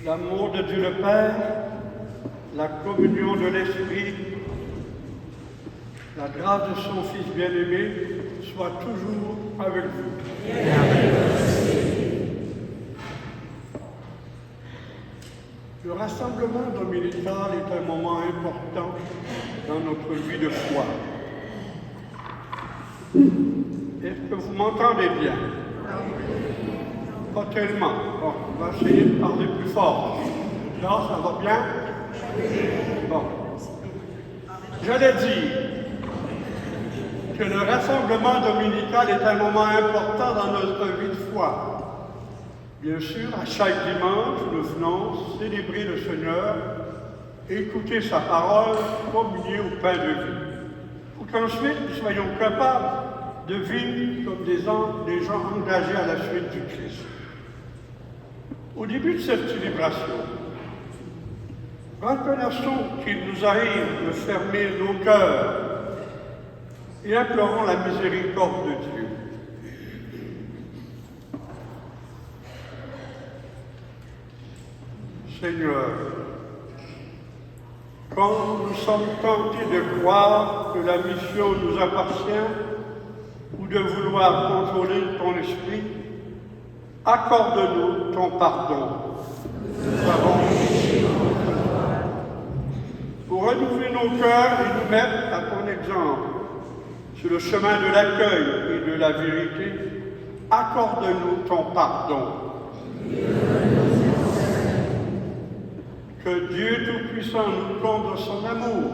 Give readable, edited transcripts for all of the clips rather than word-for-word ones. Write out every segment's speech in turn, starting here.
l'amour de Dieu le Père, la communion de l'Esprit, la grâce de son Fils bien-aimé soit toujours avec vous. Le rassemblement dominical est un moment important dans notre vie de foi. Est-ce que vous m'entendez bien? Pas tellement. Bon, on va essayer de parler plus fort. Là, ça va bien? Bon. J'allais dire que le rassemblement dominical est un moment important dans notre vie de foi. Bien sûr, à chaque dimanche, nous venons célébrer le Seigneur, écouter sa parole, communier au pain de vie, pour qu'ensuite nous soyons capables de vivre comme des gens engagés à la suite du Christ. Au début de cette célébration, reconnaissons qu'il nous arrive de fermer nos cœurs et implorons la miséricorde de Dieu. Seigneur, quand nous sommes tentés de croire que la mission nous appartient ou de vouloir contrôler ton esprit, accorde-nous ton pardon. Nous avons péché contre toi. Pour renouveler nos cœurs et nous mettre à ton exemple sur le chemin de l'accueil et de la vérité, accorde-nous ton pardon. Que Dieu Tout-Puissant nous comble son amour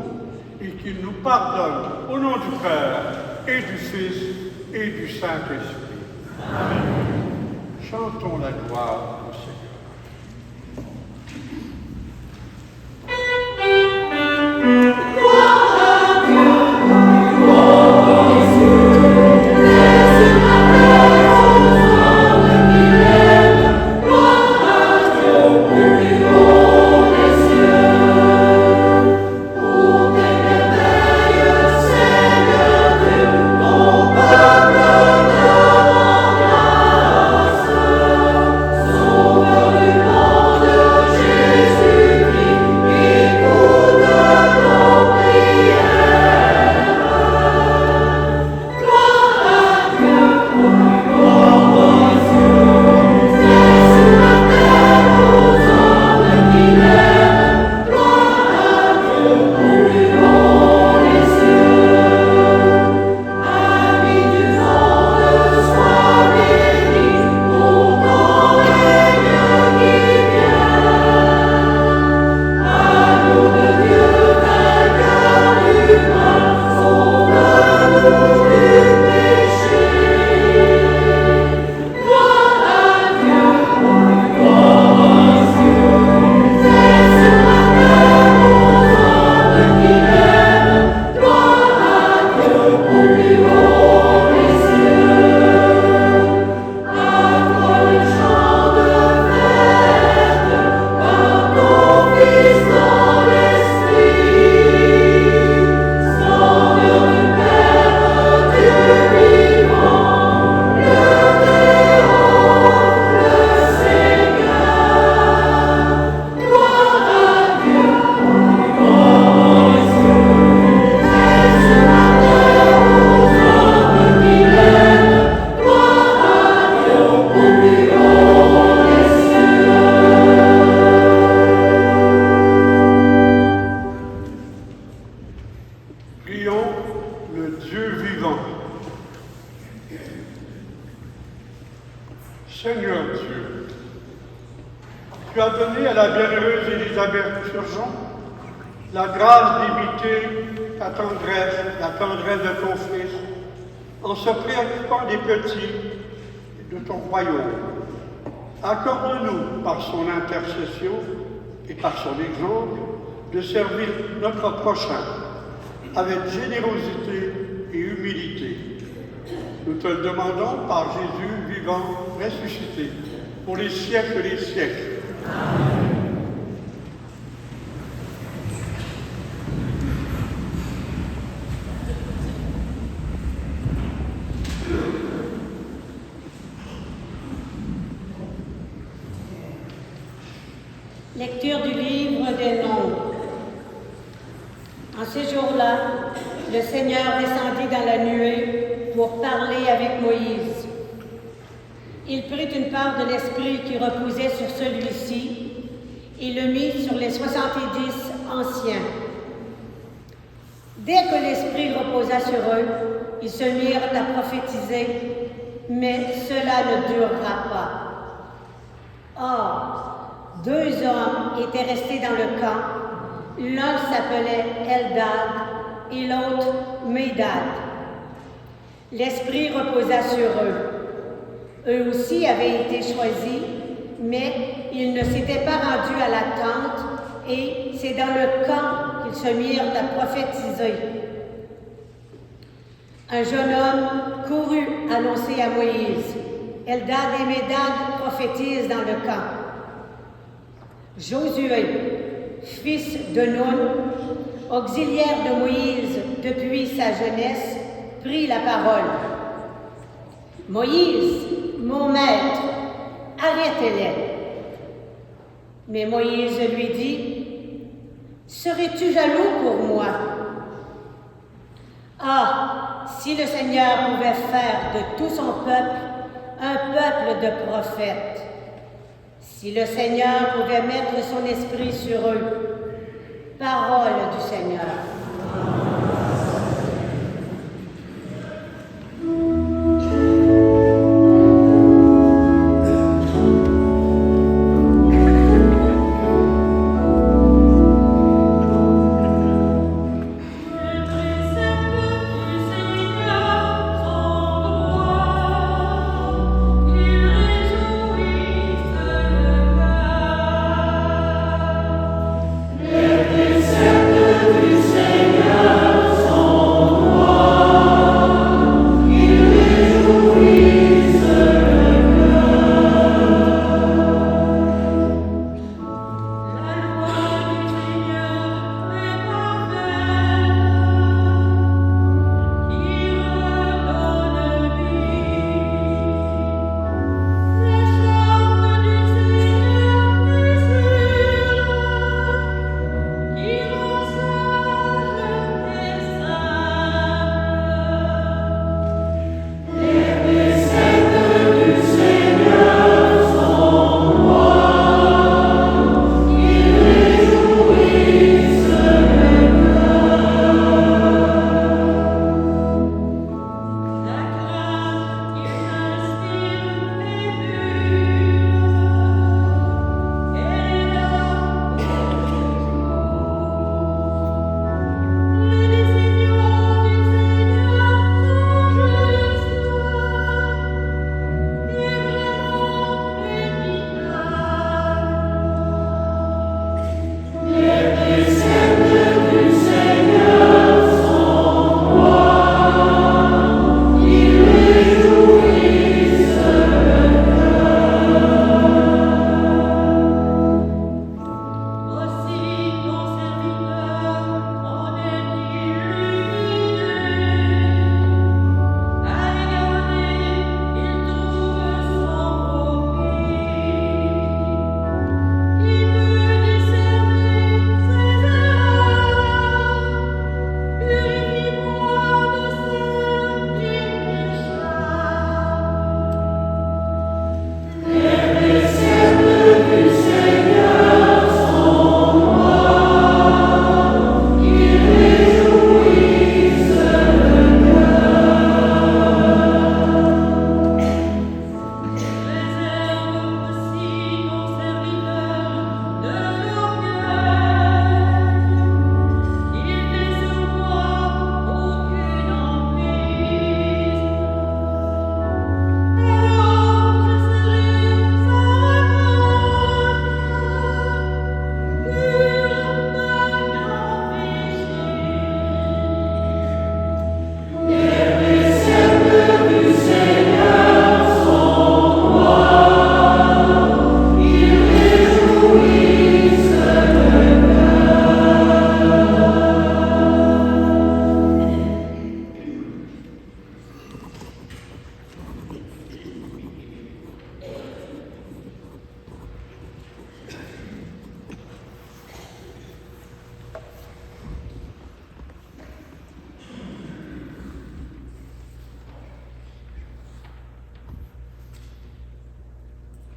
et qu'il nous pardonne au nom du Père et du Fils et du Saint-Esprit. Amen. Chantons la gloire au Seigneur. Accorde-nous, par son intercession et par son exemple, de servir notre prochain avec générosité et humilité. Nous te le demandons par Jésus vivant, ressuscité, pour les siècles des siècles. Amen. Lecture du livre des Nombres. En ce jour-là, le Seigneur descendit dans la nuée pour parler avec Moïse. Il prit une part de l'Esprit qui reposait sur celui-ci et le mit sur les 70 anciens. Dès que l'Esprit reposa sur eux, ils se mirent à prophétiser, mais cela ne durera pas. Or, 2 hommes étaient restés dans le camp. L'un s'appelait Eldad et l'autre Médad. L'Esprit reposa sur eux. Eux aussi avaient été choisis, mais ils ne s'étaient pas rendus à la tente et c'est dans le camp qu'ils se mirent à prophétiser. Un jeune homme courut annoncer à Moïse: Eldad et Médad prophétisent dans le camp. Josué, fils de Nun, auxiliaire de Moïse depuis sa jeunesse, prit la parole. Moïse, mon maître, arrêtez-les. Mais Moïse lui dit: serais-tu jaloux pour moi? Ah, si le Seigneur pouvait faire de tout son peuple un peuple de prophètes, si le Seigneur pouvait mettre son esprit sur eux. Parole du Seigneur. Cercle du Seigneur.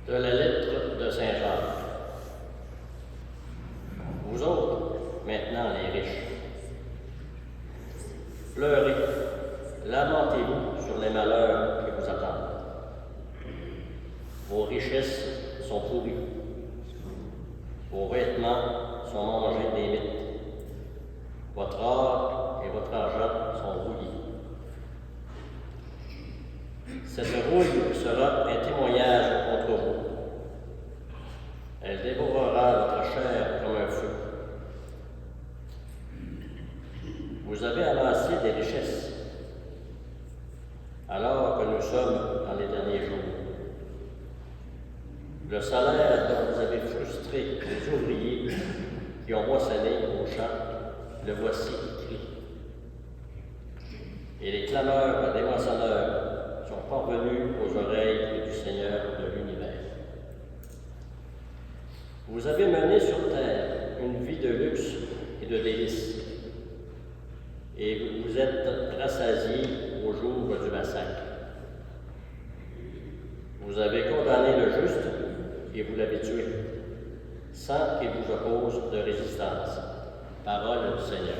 de la lettre de Saint Jacques. Vous autres, maintenant les riches, pleurez, lamentez-vous sur les malheurs qui vous attendent. Vos richesses sont pourries, vos vêtements sont mangés des mites, votre or et votre argent sont rouillés. Cette rouille sera un témoignage contre vous. Elle dévorera votre chair comme un feu. Vous avez amassé des richesses, alors que nous sommes dans les derniers jours. Le salaire dont vous avez frustré les ouvriers qui ont moissonné au champ, le voici écrit. Et les clameurs des moissonneurs sont parvenus aux oreilles du Seigneur de l'univers. Vous avez mené sur terre une vie de luxe et de délices, et vous vous êtes rassasiés au jour du massacre. Vous avez condamné le juste et vous l'avez tué, sans qu'il vous oppose de résistance. Parole du Seigneur.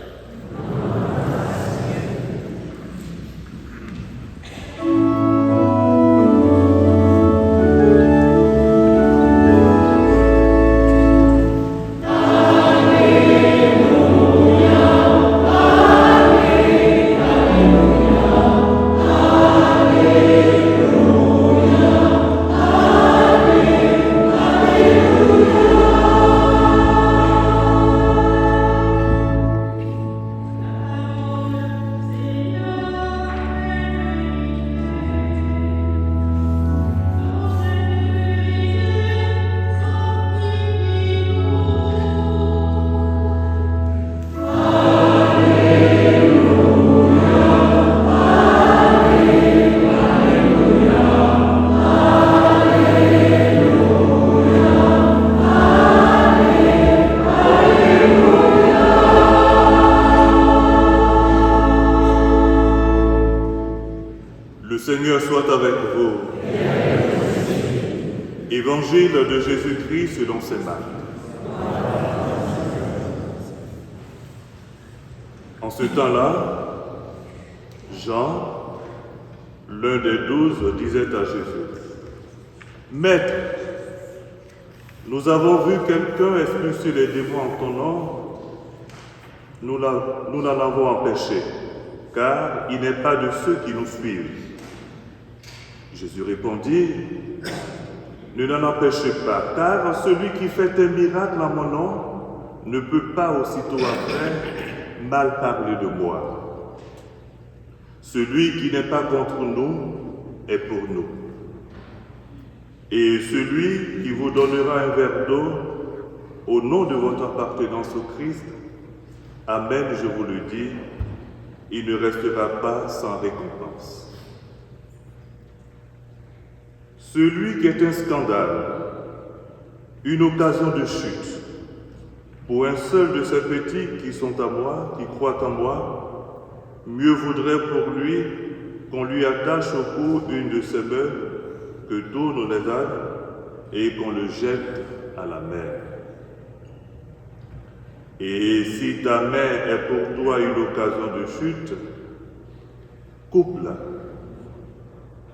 Évangile de Jésus-Christ selon saint Marc. En ce temps-là, Jean, l'un des 12, disait à Jésus, « Maître, nous avons vu quelqu'un expulser les démons en ton nom. Nous l'en avons empêché, car il n'est pas de ceux qui nous suivent. » Jésus répondit, « Ne l'en empêchez pas, car celui qui fait un miracle en mon nom ne peut pas aussitôt après mal parler de moi. Celui qui n'est pas contre nous est pour nous. Et celui qui vous donnera un verre d'eau au nom de votre appartenance au Christ, Amen, je vous le dis, il ne restera pas sans récompense. Celui qui est un scandale, une occasion de chute, pour un seul de ces petits qui sont à moi, qui croient en moi, mieux vaudrait pour lui qu'on lui attache au cou une de ses mains que tournent les ânes et qu'on le jette à la mer. Et si ta main est pour toi une occasion de chute, coupe-la.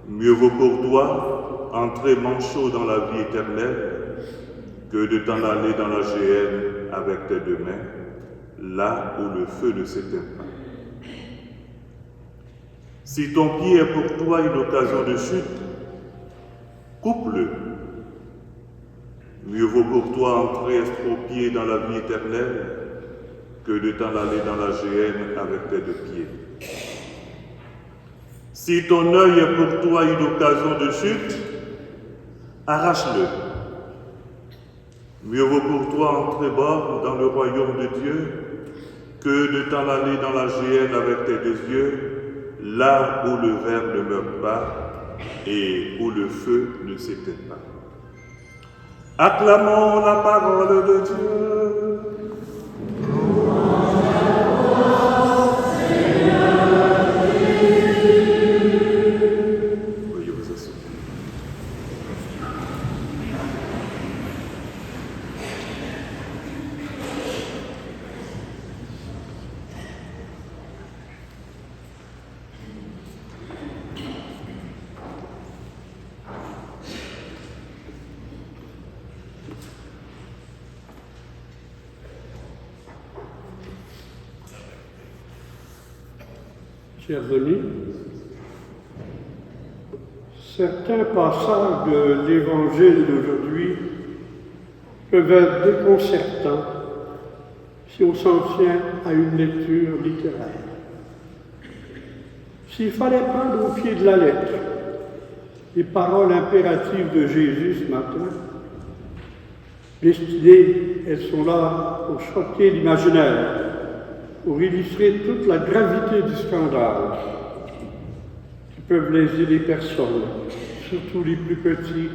Mieux vaut pour toi entrer manchot dans la vie éternelle que de t'en aller dans la géhenne avec tes deux mains, là où le feu ne s'éteint pas. Si ton pied est pour toi une occasion de chute, coupe-le. Mieux vaut pour toi entrer estropié dans la vie éternelle que de t'en aller dans la géhenne avec tes deux pieds. Si ton œil est pour toi une occasion de chute, arrache-le. Mieux vaut pour toi entrer bord dans le royaume de Dieu que de t'en aller dans la géhenne avec tes deux yeux, là où le ver ne meurt pas et où le feu ne s'éteint pas. Acclamons la parole de Dieu. Chers amis, certains passages de l'Évangile d'aujourd'hui peuvent être déconcertants si on s'en tient à une lecture littéraire. S'il fallait prendre au pied de la lettre les paroles impératives de Jésus ce matin, destinées, elles sont là pour choquer l'imaginaire, pour illustrer toute la gravité du scandale qui peuvent léser les personnes, surtout les plus petits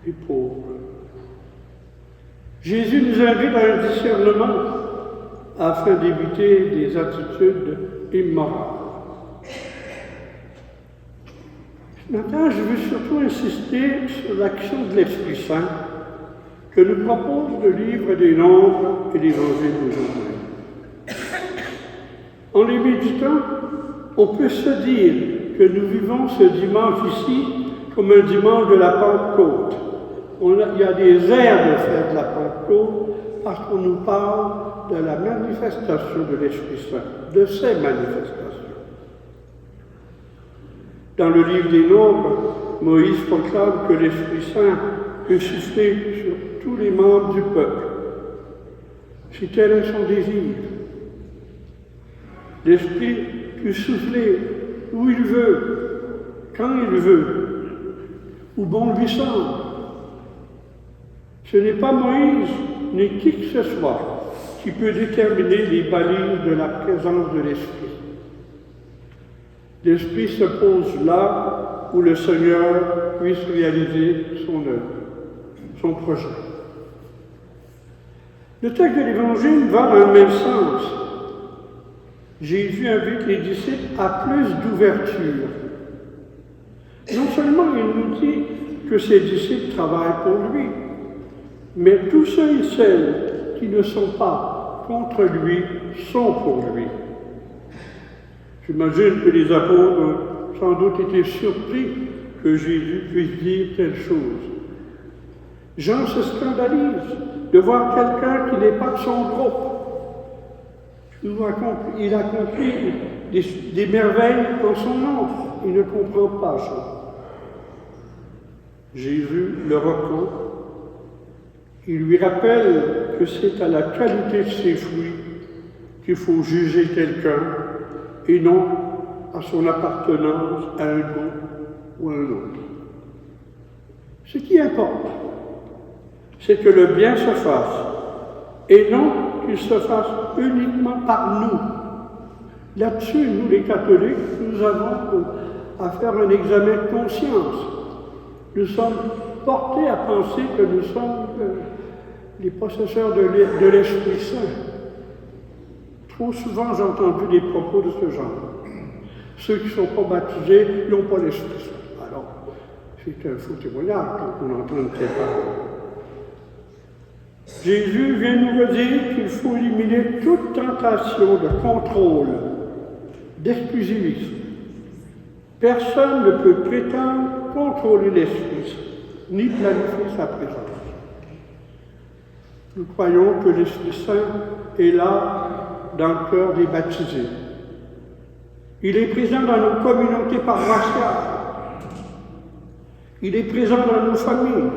et pauvres. Jésus nous invite à un discernement afin d'éviter des attitudes immorales. Ce matin, je veux surtout insister sur l'action de l'Esprit Saint que nous propose le livre des Nombres et l'Évangile d'aujourd'hui. En les méditant, on peut se dire que nous vivons ce dimanche ici comme un dimanche de la Pentecôte. Il y a des airs de fête de la Pentecôte parce qu'on nous parle de la manifestation de l'Esprit Saint, de ces manifestations. Dans le livre des Nombres, Moïse proclame que l'Esprit Saint peut souffler sur tous les membres du peuple. Si tel est son désir, l'Esprit peut souffler où il veut, quand il veut, où bon lui semble. Ce n'est pas Moïse, ni qui que ce soit, qui peut déterminer les balises de la présence de l'Esprit. L'Esprit se pose là où le Seigneur puisse réaliser son œuvre, son projet. Le texte de l'Évangile va dans le même sens. Jésus invite les disciples à plus d'ouverture. Non seulement il nous dit que ses disciples travaillent pour lui, mais tous ceux et celles qui ne sont pas contre lui sont pour lui. J'imagine que les apôtres ont sans doute été surpris que Jésus puisse dire telle chose. Jean se scandalise de voir quelqu'un qui n'est pas de son groupe. Il a compris des merveilles dans son nom. Il ne comprend pas ça. Jésus le reprend. Il lui rappelle que c'est à la qualité de ses fruits qu'il faut juger quelqu'un et non à son appartenance à un groupe ou à un autre. Ce qui importe, c'est que le bien se fasse et non qu'il se fasse uniquement par nous. Là-dessus, nous les catholiques, nous avons à faire un examen de conscience. Nous sommes portés à penser que nous sommes les possesseurs de l'Esprit Saint. Trop souvent, j'ai entendu des propos de ce genre. Ceux qui ne sont pas baptisés n'ont pas l'Esprit Saint. Alors, c'est un faux témoignage quand on entend de telles paroles. Jésus vient nous redire qu'il faut éliminer toute tentation de contrôle, d'exclusivisme. Personne ne peut prétendre contrôler l'Esprit, ni planifier sa présence. Nous croyons que l'Esprit Saint est là dans le cœur des baptisés. Il est présent dans nos communautés paroissiales. Il est présent dans nos familles.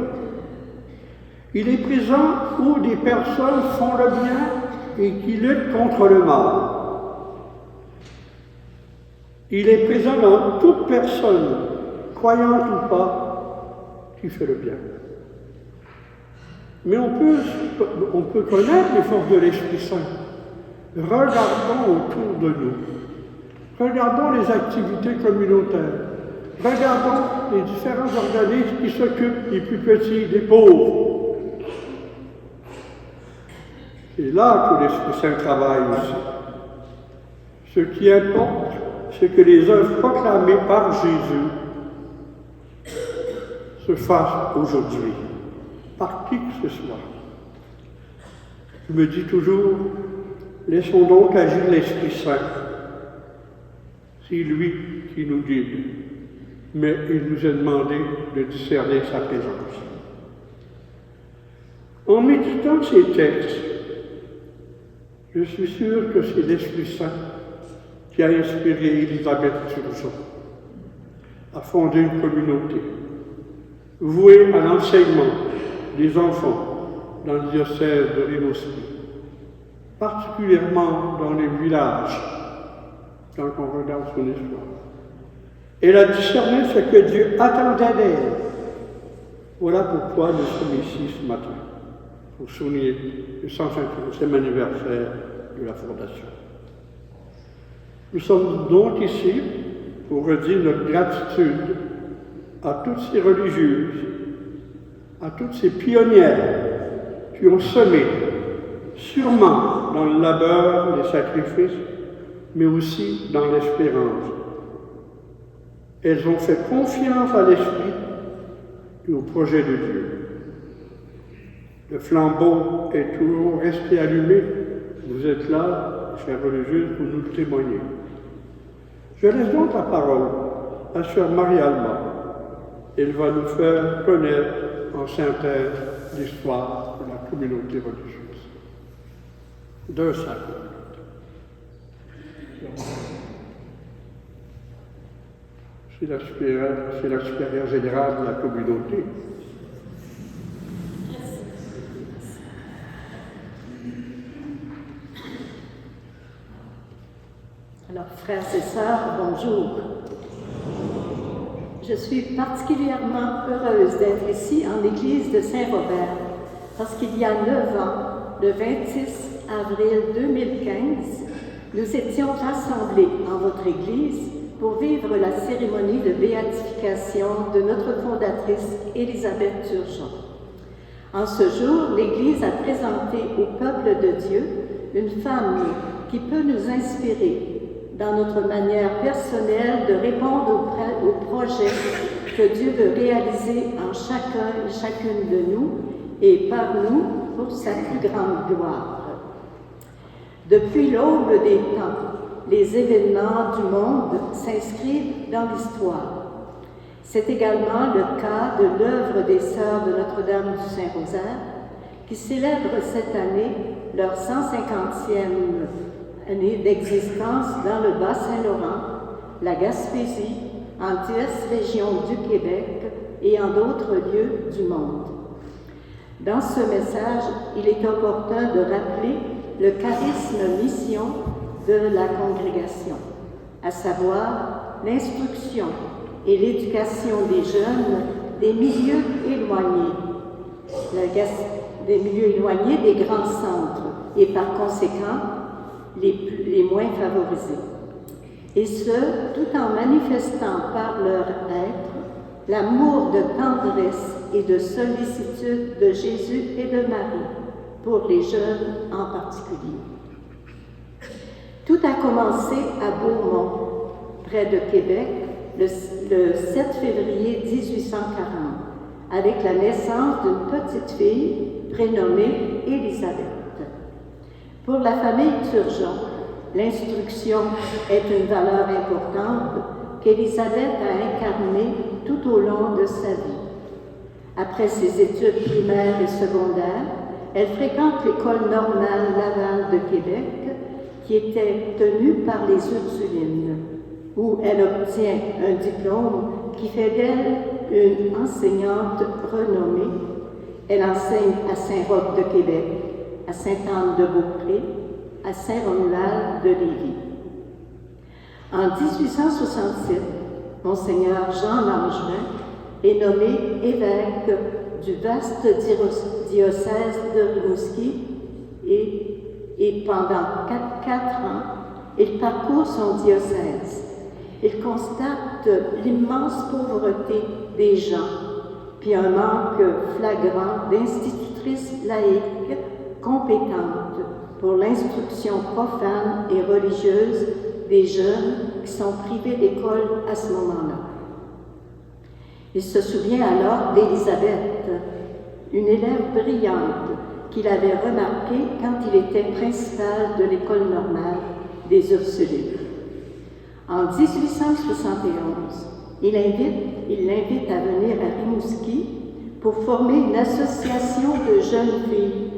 Il est présent où des personnes font le bien et qui luttent contre le mal. Il est présent dans toute personne, croyante ou pas, qui fait le bien. Mais on peut connaître les forces de l'Esprit Saint. Regardons autour de nous. Regardons les activités communautaires. Regardons les différents organismes qui s'occupent des plus petits, des pauvres. C'est là que l'Esprit Saint travaille aussi. Ce qui importe, c'est que les œuvres proclamées par Jésus se fassent aujourd'hui, par qui que ce soit. Je me dis toujours, laissons donc agir l'Esprit Saint. C'est lui qui nous guide, mais il nous a demandé de discerner sa présence. En méditant ces textes, je suis sûr que c'est l'Esprit Saint qui a inspiré Élisabeth Turgeon à fonder une communauté vouée à l'enseignement des enfants dans le diocèse de Rimouski, particulièrement dans les villages, quand on regarde son histoire. Elle a discerné ce que Dieu attendait d'elle. Voilà pourquoi nous sommes ici ce matin, pour souligner le 150e anniversaire de la Fondation. Nous sommes donc ici pour redire notre gratitude à toutes ces religieuses, à toutes ces pionnières qui ont semé, sûrement dans le labeur, les sacrifices, mais aussi dans l'espérance. Elles ont fait confiance à l'Esprit et au projet de Dieu. Le flambeau est toujours resté allumé. Vous êtes là, chères religieuses, pour nous le témoigner. Je laisse donc la parole à Sœur Marie-Alma. Elle va nous faire connaître en synthèse l'histoire de la communauté religieuse. De sa communauté. C'est la supérieure générale de la communauté. Alors, frères et sœurs, bonjour. Je suis particulièrement heureuse d'être ici en l'église de Saint-Robert, parce qu'il y a 9 ans, le 26 avril 2015, nous étions rassemblés en votre église pour vivre la cérémonie de béatification de notre fondatrice Élisabeth Turgeon. En ce jour, l'Église a présenté au peuple de Dieu une femme qui peut nous inspirer dans notre manière personnelle de répondre aux projets que Dieu veut réaliser en chacun et chacune de nous et par nous pour sa plus grande gloire. Depuis l'aube des temps, les événements du monde s'inscrivent dans l'histoire. C'est également le cas de l'œuvre des Sœurs de Notre-Dame du Saint-Rosaire, qui célèbrent cette année leur 150e année d'existence dans le Bas-Saint-Laurent, la Gaspésie, en diverses régions du Québec et en d'autres lieux du monde. Dans ce message, il est opportun de rappeler le charisme mission de la congrégation, à savoir l'instruction et l'éducation des jeunes des milieux éloignés, des grands centres et par conséquent les moins favorisés. Et ce, tout en manifestant par leur être l'amour de tendresse et de sollicitude de Jésus et de Marie, pour les jeunes en particulier. Tout a commencé à Beaumont, près de Québec, le 7 février 1840, avec la naissance d'une petite fille prénommée Élisabeth. Pour la famille Turgeon, l'instruction est une valeur importante qu'Élisabeth a incarnée tout au long de sa vie. Après ses études primaires et secondaires, elle fréquente l'école normale Laval de Québec, qui était tenue par les Ursulines, où elle obtient un diplôme qui fait d'elle une enseignante renommée. Elle enseigne à Saint-Roch de Québec, à Sainte-Anne-de-Beaupré, à Saint-Romuald de Lévis. En 1867, Monseigneur Jean Langevin est nommé évêque du vaste diocèse de Rimouski et pendant 4 ans, il parcourt son diocèse. Il constate l'immense pauvreté des gens, puis un manque flagrant d'institutrices laïques compétentes pour l'instruction profane et religieuse des jeunes qui sont privés d'école à ce moment-là. Il se souvient alors d'Élisabeth, une élève brillante qu'il avait remarquée quand il était principal de l'école normale des Ursulines. En 1871, il l'invite à venir à Rimouski pour former une association de jeunes filles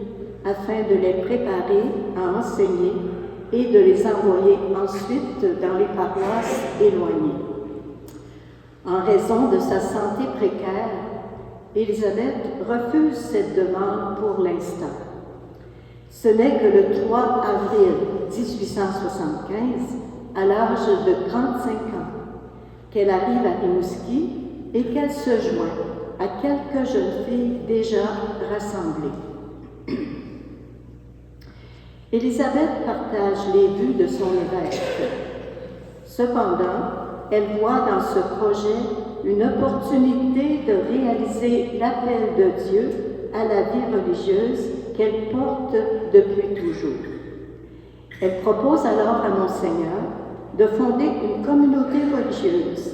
afin de les préparer à enseigner et de les envoyer ensuite dans les paroisses éloignées. En raison de sa santé précaire, Élisabeth refuse cette demande pour l'instant. Ce n'est que le 3 avril 1875, à l'âge de 35 ans, qu'elle arrive à Rimouski et qu'elle se joint à quelques jeunes filles déjà rassemblées. Élisabeth partage les vues de son évêque. Cependant, elle voit dans ce projet une opportunité de réaliser l'appel de Dieu à la vie religieuse qu'elle porte depuis toujours. Elle propose alors à Monseigneur de fonder une communauté religieuse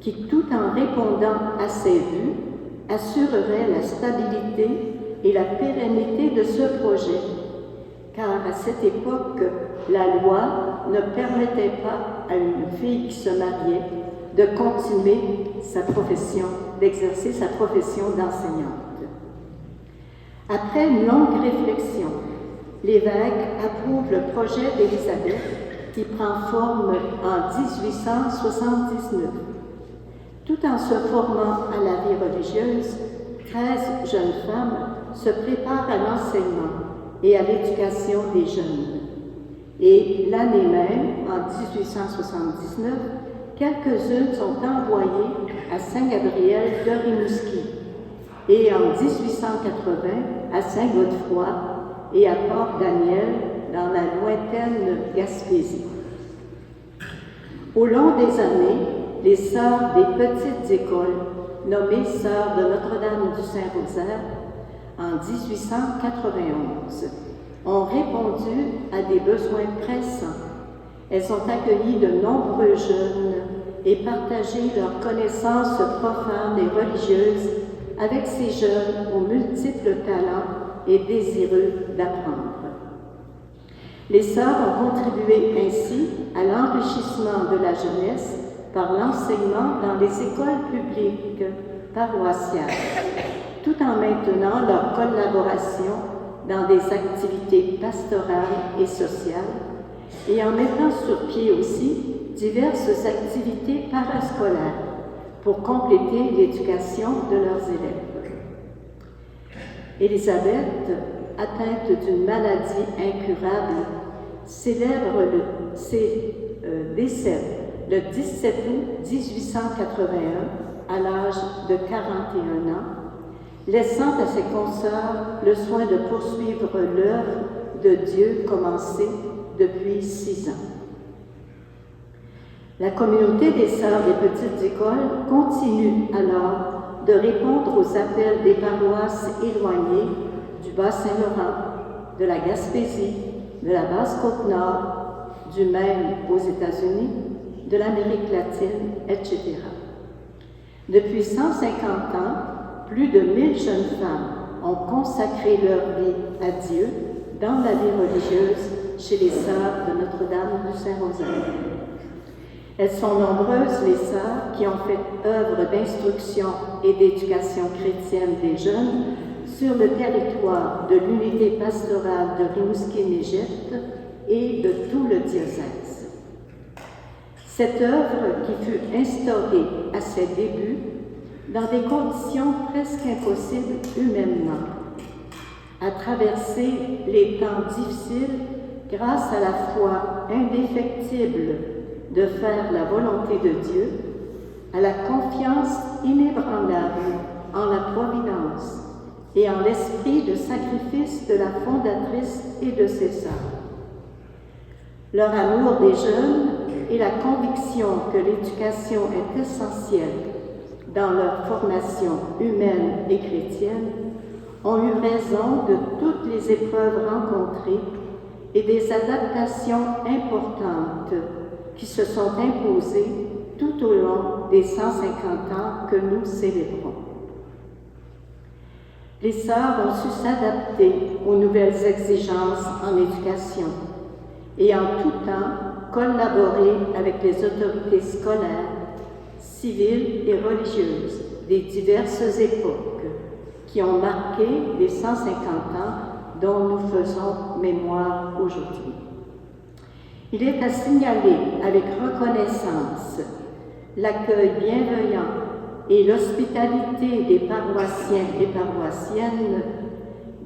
qui, tout en répondant à ses vues, assurerait la stabilité et la pérennité de ce projet, car à cette époque, la loi ne permettait pas à une fille qui se mariait de continuer sa profession, d'exercer sa profession d'enseignante. Après une longue réflexion, l'évêque approuve le projet d'Élisabeth qui prend forme en 1879. Tout en se formant à la vie religieuse, 13 jeunes femmes se préparent à l'enseignement et à l'éducation des jeunes. Et l'année même, en 1879, quelques-unes sont envoyées à Saint-Gabriel de Rimouski et en 1880 à Saint-Godefroy et à Port-Daniel dans la lointaine Gaspésie. Au long des années, les sœurs des petites écoles, nommées Sœurs de Notre-Dame du Saint-Rosaire, en 1891, ont répondu à des besoins pressants. Elles ont accueilli de nombreux jeunes et partagé leurs connaissances profanes et religieuses avec ces jeunes aux multiples talents et désireux d'apprendre. Les sœurs ont contribué ainsi à l'enrichissement de la jeunesse par l'enseignement dans les écoles publiques paroissiales, tout en maintenant leur collaboration dans des activités pastorales et sociales, et en mettant sur pied aussi diverses activités parascolaires pour compléter l'éducation de leurs élèves. Élisabeth, atteinte d'une maladie incurable, décède le 17 août 1881 à l'âge de 41 ans, laissant à ses consoeurs le soin de poursuivre l'œuvre de Dieu commencée depuis 6 ans. La communauté des sœurs des petites écoles continue alors de répondre aux appels des paroisses éloignées du Bas-Saint-Laurent, de la Gaspésie, de la Basse-Côte-Nord, du Maine aux États-Unis, de l'Amérique latine, etc. Depuis 150 ans, plus de 1000 jeunes femmes ont consacré leur vie à Dieu dans la vie religieuse chez les sœurs de Notre-Dame du Saint-Rosaire. Elles sont nombreuses, les sœurs, qui ont fait œuvre d'instruction et d'éducation chrétienne des jeunes sur le territoire de l'unité pastorale de Rimouski-Négette et de tout le diocèse. Cette œuvre qui fut instaurée à ses débuts dans des conditions presque impossibles humainement, a traversé les temps difficiles grâce à la foi indéfectible de faire la volonté de Dieu, à la confiance inébranlable en la providence et en l'esprit de sacrifice de la fondatrice et de ses sœurs. Leur amour des jeunes et la conviction que l'éducation est essentielle dans leur formation humaine et chrétienne ont eu raison de toutes les épreuves rencontrées et des adaptations importantes qui se sont imposées tout au long des 150 ans que nous célébrons. Les sœurs ont su s'adapter aux nouvelles exigences en éducation et en tout temps collaborer avec les autorités scolaires, civiles et religieuses des diverses époques qui ont marqué les 150 ans dont nous faisons mémoire aujourd'hui. Il est à signaler avec reconnaissance l'accueil bienveillant et l'hospitalité des paroissiens et paroissiennes,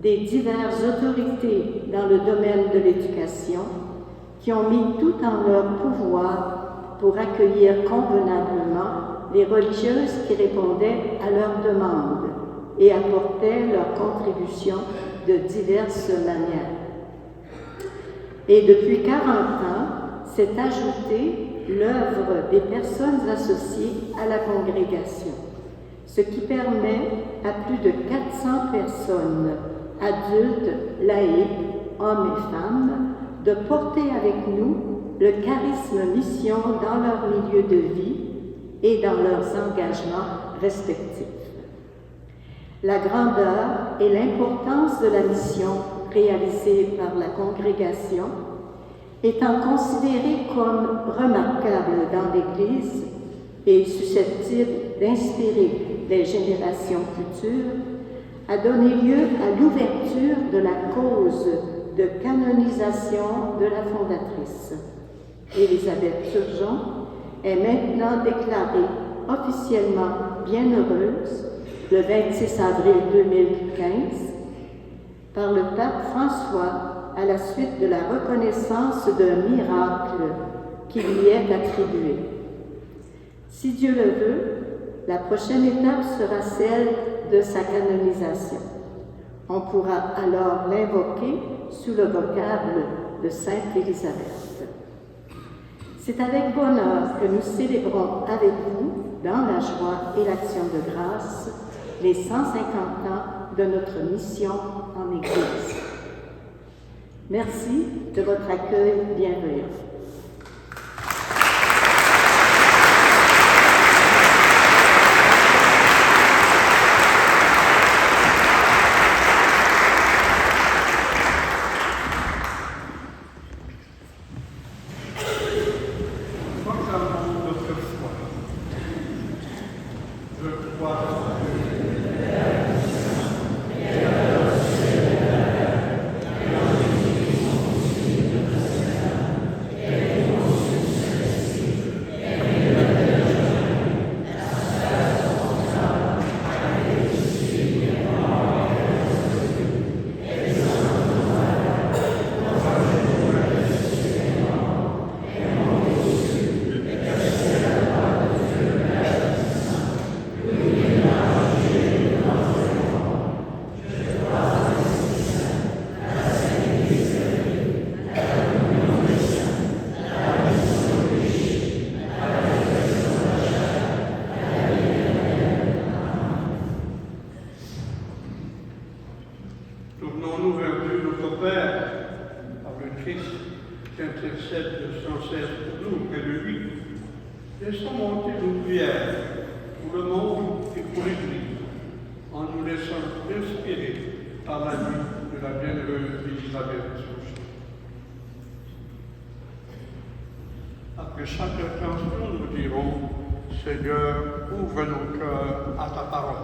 des diverses autorités dans le domaine de l'éducation qui ont mis tout en leur pouvoir pour accueillir convenablement les religieuses qui répondaient à leurs demandes et apportaient leur contribution de diverses manières. Et depuis 40 ans, s'est ajoutée l'œuvre des personnes associées à la congrégation, ce qui permet à plus de 400 personnes, adultes, laïcs, hommes et femmes, de porter avec nous le charisme mission dans leur milieu de vie et dans leurs engagements respectifs. La grandeur et l'importance de la mission réalisée par la congrégation étant considérée comme remarquable dans l'Église et susceptible d'inspirer les générations futures, a donné lieu à l'ouverture de la cause de canonisation de la fondatrice. Élisabeth Turgeon est maintenant déclarée officiellement bienheureuse le 26 avril 2015 par le pape François à la suite de la reconnaissance d'un miracle qui lui est attribué. Si Dieu le veut, la prochaine étape sera celle de sa canonisation. On pourra alors l'invoquer sous le vocable de Sainte Élisabeth. C'est avec bonheur que nous célébrons avec vous, dans la joie et l'action de grâce, les 150 ans de notre mission en Église. Merci de votre accueil bienveillant. Tournons-nous vers Dieu notre Père, par le Christ qui intercède sans cesse pour nous près de lui. Laissons monter nos prières pour le monde et pour l'Église, en nous laissant inspirer par la vie de la bienheureuse Élisabeth Turgeon. Après chaque intention, nous dirons, Seigneur, ouvre nos cœurs à ta parole.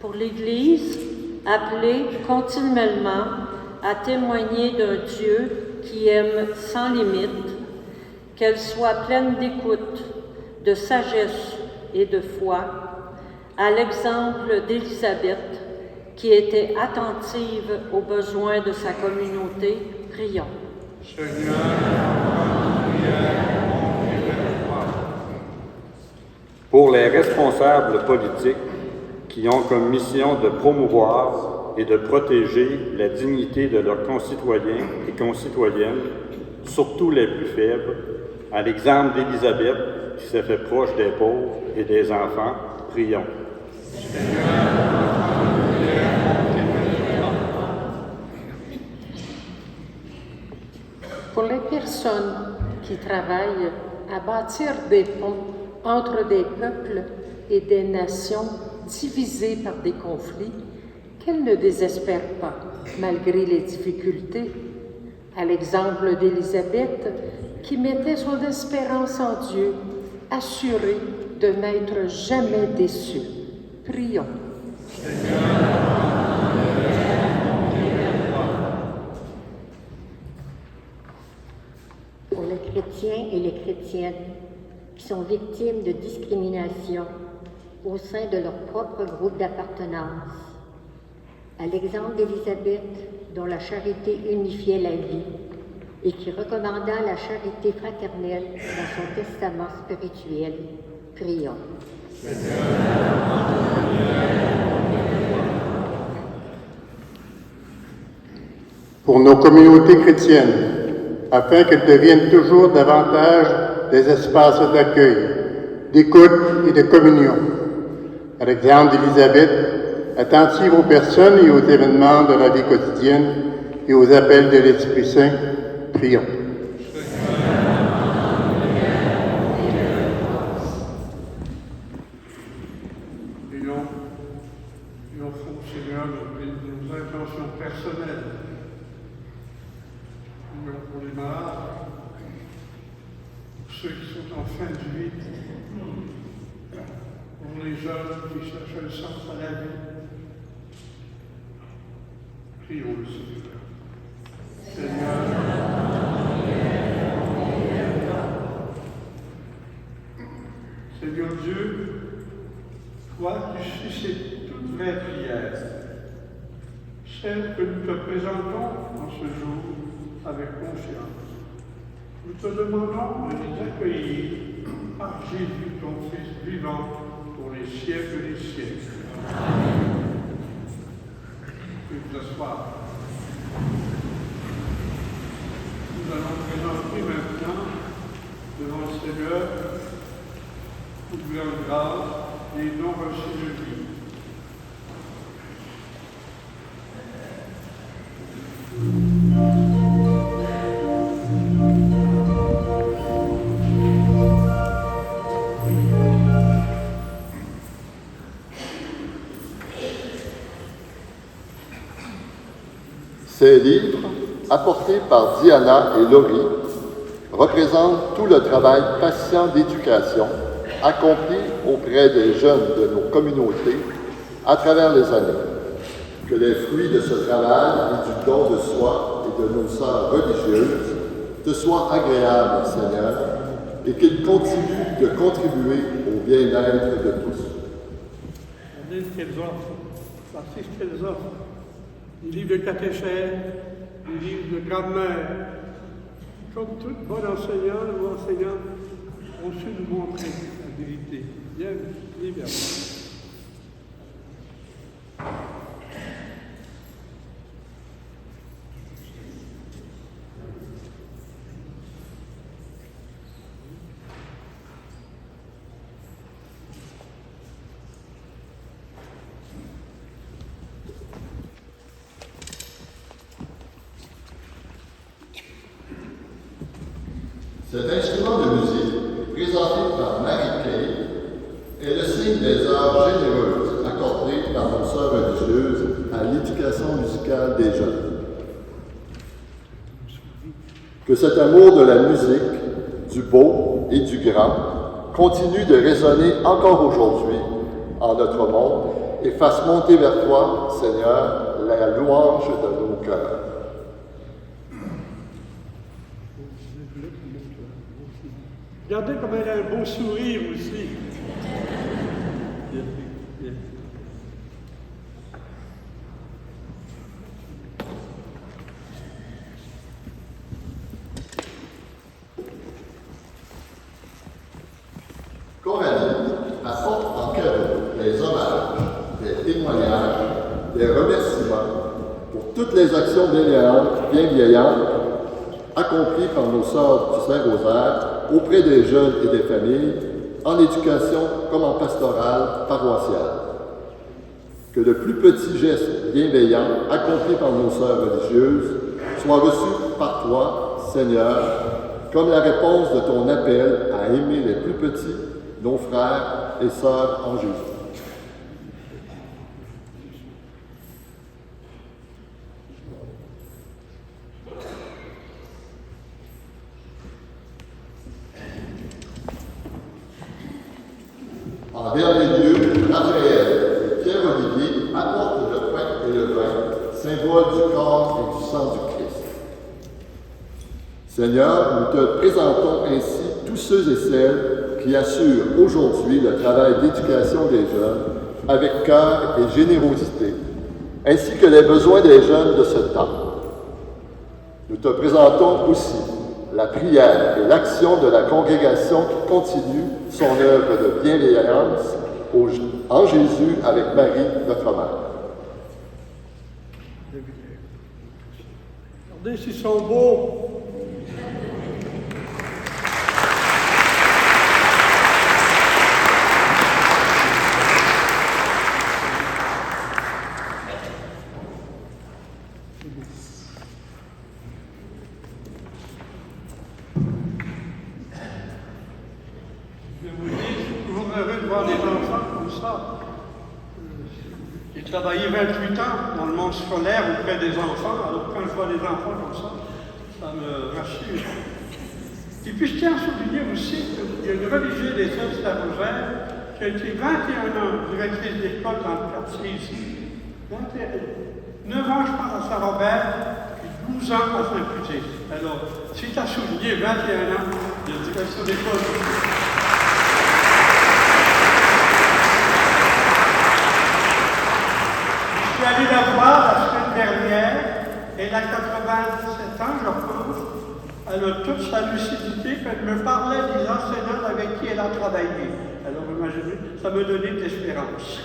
Pour l'Église, appelée continuellement à témoigner d'un Dieu qui aime sans limite, qu'elle soit pleine d'écoute, de sagesse et de foi, à l'exemple d'Élisabeth, qui était attentive aux besoins de sa communauté, prions. Seigneur, prière, pour les responsables politiques qui ont comme mission de promouvoir et de protéger la dignité de leurs concitoyens et concitoyennes, surtout les plus faibles, à l'exemple d'Élisabeth qui s'est fait proche des pauvres et des enfants, prions. Pour les personnes qui travaillent à bâtir des ponts entre des peuples et des nations divisées par des conflits, qu'elles ne désespèrent pas, malgré les difficultés, à l'exemple d'Élisabeth, qui mettait son espérance en Dieu, assurée de n'être jamais déçue. Prions. et les chrétiennes qui sont victimes de discrimination au sein de leur propre groupe d'appartenance. À l'exemple d'Élisabeth, dont la charité unifiait la vie et qui recommanda la charité fraternelle dans son testament spirituel. Prions. Pour nos communautés chrétiennes, afin qu'elles deviennent toujours davantage des espaces d'accueil, d'écoute et de communion. À l'exemple d'Élisabeth, attentive aux personnes et aux événements de la vie quotidienne et aux appels de l'Esprit Saint, prions. Et au fond, Seigneur, nos intentions personnelles. Prions pour les malades, pour ceux qui sont en fin de vie, pour les jeunes qui cherchent le sens à la vie. Prions le Seigneur. Seigneur Dieu, toi qui suscites toute vraie prière, celle que nous te présentons en ce jour avec confiance. Nous te demandons de les accueillir par Jésus, ton Fils vivant, pour les siècles des siècles. Puis ce soir, nous allons présenter maintenant devant le Seigneur toute grâce les dons reçus de vie. Ces livres, apportés par Diana et Laurie, représentent tout le travail patient d'éducation accompli auprès des jeunes de nos communautés à travers les années. Que les fruits de ce travail et du don de soi et de nos sœurs religieuses te soient agréables, Seigneur, et qu'ils continuent de contribuer au bien-être de tous. Regardez ce qu'elles offrent, voici ce qu'elles offrent. Des livres de catéchèse, des livres de grammaire. Comme toute bonne enseignante ou enseignant, ont su nous montrer la vérité. Bien, bien. Cet instrument de musique, présenté par Marie-Kay, est le signe des heures généreuses accordées par nos sœurs religieuses à l'éducation musicale des jeunes. Que cet amour de la musique, du beau et du grand, continue de résonner encore aujourd'hui en notre monde et fasse monter vers toi, Seigneur, la louange de nos cœurs. Regardez comme elle a un beau sourire aussi. Bien, bien. Coralie apporte en cadeau des hommages, des témoignages, des remerciements pour toutes les actions bienveillantes accomplies par nos sœurs du Saint-Rosaire auprès des jeunes et des familles, en éducation comme en pastorale paroissiale. Que le plus petit geste bienveillant accompli par nos sœurs religieuses soit reçu par toi, Seigneur, comme la réponse de ton appel à aimer les plus petits, nos frères et sœurs en Jésus. En dernier lieu, Raphaël et Pierre-Olivier apportent le pain et le vin, symbole du corps et du sang du Christ. Seigneur, nous te présentons ainsi tous ceux et celles qui assurent aujourd'hui le travail d'éducation des jeunes avec cœur et générosité, ainsi que les besoins des jeunes de ce temps. Nous te présentons aussi la prière et l'action de la congrégation qui continue son œuvre de bienveillance en Jésus avec Marie, notre mère. Regardez s'ils sont beaux. J'ai travaillé 28 ans dans le monde scolaire auprès des enfants, alors quand je vois des enfants comme ça me rassure. Et puis je tiens à souligner aussi qu'il y a une religieuse des Sœurs Starogères qui a été 21 ans directrice d'école dans le quartier ici. 9 ans, je pense, à Saint-Robert, puis 12 ans à Saint-Puté. Alors, c'est à souligner 21 ans de direction d'école. Je suis allé la voir la semaine dernière, elle a 87 ans, je pense. Elle a toute sa lucidité, puis elle me parlait des enseignants avec qui elle a travaillé. Alors imaginez, ça me donnait de l'espérance.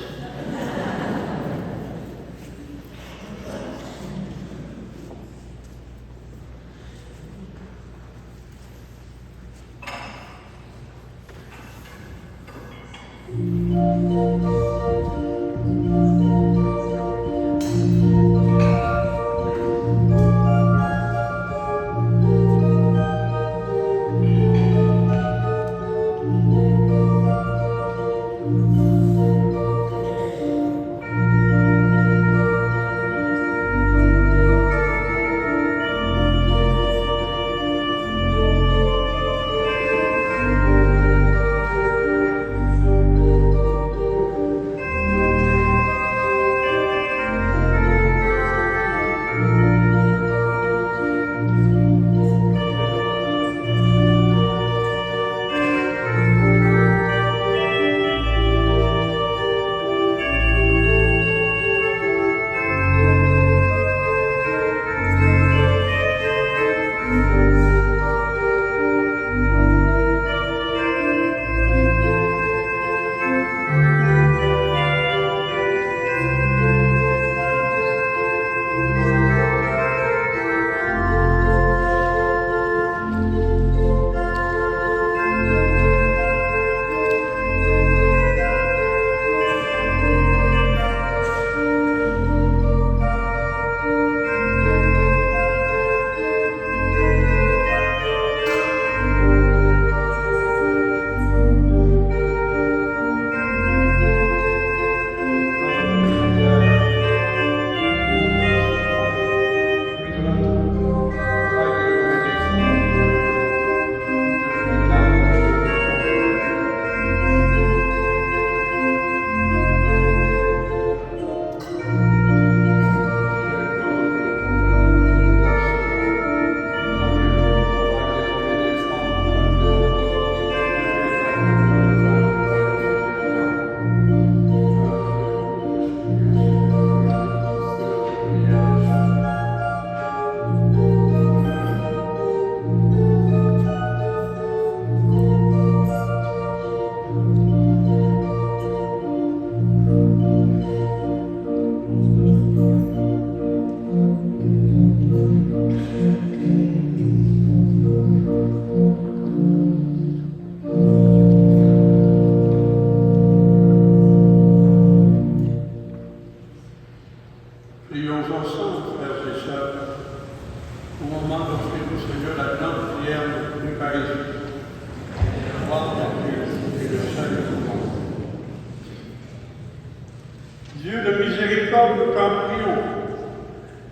Dieu de miséricorde, nous t'en prions.